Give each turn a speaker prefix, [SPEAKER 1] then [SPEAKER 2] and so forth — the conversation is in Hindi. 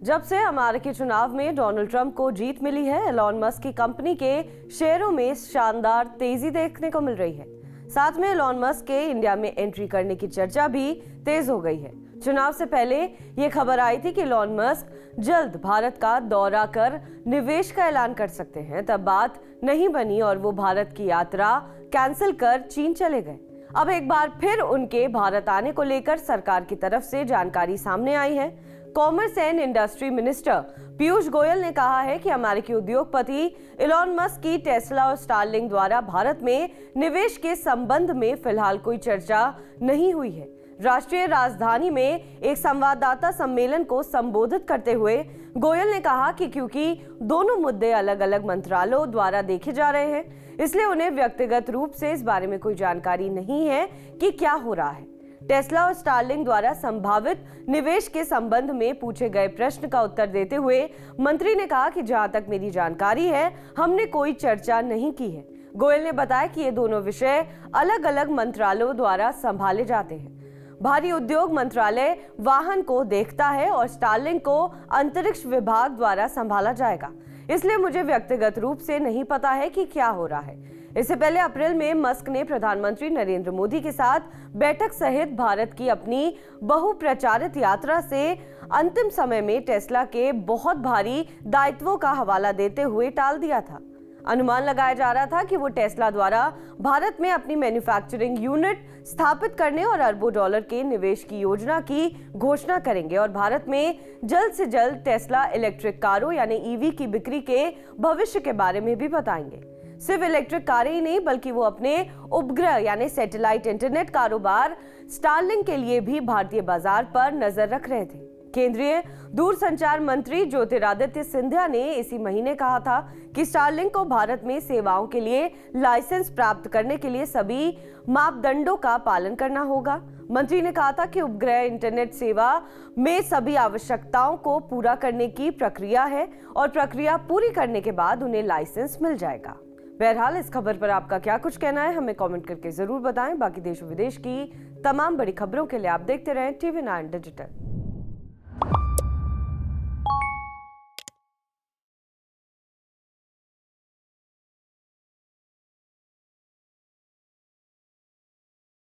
[SPEAKER 1] जब से अमेरिकी चुनाव में डोनाल्ड ट्रंप को जीत मिली है, एलॉन मस्क की कंपनी के शेयरों में शानदार तेजी देखने को मिल रही है। साथ में एलॉन मस्क के इंडिया में एंट्री करने की चर्चा भी तेज हो गई है। चुनाव से पहले ये खबर आई थी कि एलॉन मस्क जल्द भारत का दौरा कर निवेश का ऐलान कर सकते हैं। तब बात नहीं बनी और वो भारत की यात्रा कैंसिल कर चीन चले गए। अब एक बार फिर उनके भारत आने को लेकर सरकार की तरफ से जानकारी सामने आई है। Commerce and industry minister Piyush Goyal ने कहा है कि अमेरिकी उद्योगपति एलॉन मस्क की टेस्ला और स्टारलिंक द्वारा भारत में निवेश के संबंध में फिलहाल कोई चर्चा नहीं हुई है। राष्ट्रीय राजधानी में एक संवाददाता सम्मेलन को संबोधित करते हुए गोयल ने कहा कि क्योंकि दोनों मुद्दे अलग अलग मंत्रालयों द्वारा देखे जा रहे हैं, इसलिए उन्हें व्यक्तिगत रूप से इस बारे में कोई जानकारी नहीं है कि क्या हो रहा है। टेस्ला और स्टारलिंक द्वारा संभावित निवेश के संबंध में पूछे गए प्रश्न का उत्तर देते हुए मंत्री ने कहा कि जहां तक मेरी जानकारी है, हमने कोई चर्चा नहीं की है। गोयल ने बताया कि ये दोनों विषय अलग अलग मंत्रालयों द्वारा संभाले जाते हैं। भारी उद्योग मंत्रालय वाहन को देखता है और स्टारलिंक को अंतरिक्ष विभाग द्वारा संभाला जाएगा, इसलिए मुझे व्यक्तिगत रूप से नहीं पता है कि क्या हो रहा है। इससे पहले अप्रैल में मस्क ने प्रधानमंत्री नरेंद्र मोदी के साथ बैठक सहित भारत की अपनी बहुप्रचारित यात्रा से अंतिम समय में टेस्ला के बहुत भारी दायित्वों का हवाला देते हुए टाल दिया था। अनुमान लगाया जा रहा था कि वो टेस्ला द्वारा भारत में अपनी मैन्युफैक्चरिंग यूनिट स्थापित करने और अरबों डॉलर के निवेश की योजना की घोषणा करेंगे और भारत में जल्द से जल्द टेस्ला इलेक्ट्रिक कारों यानी ईवी की बिक्री के भविष्य के बारे में भी बताएंगे। सिर्फ इलेक्ट्रिक कारें ही नहीं, बल्कि वो अपने उपग्रह यानी सैटेलाइट इंटरनेट कारोबार स्टारलिंक के लिए भी भारतीय बाजार पर नजर रख रहे थे। केंद्रीय दूरसंचार मंत्री ज्योतिरादित्य सिंधिया ने इसी महीने कहा था कि स्टारलिंक को भारत में सेवाओं के लिए लाइसेंस प्राप्त करने के लिए सभी मापदंडों का पालन करना होगा। मंत्री ने कहा था कि उपग्रह इंटरनेट सेवा में सभी आवश्यकताओं को पूरा करने की प्रक्रिया है और प्रक्रिया पूरी करने के बाद उन्हें लाइसेंस मिल जाएगा। बहरहाल इस खबर पर आपका क्या कुछ कहना है, हमें कमेंट करके जरूर बताएं। बाकी देश विदेश की तमाम बड़ी खबरों के लिए आप देखते रहें TV9 डिजिटल।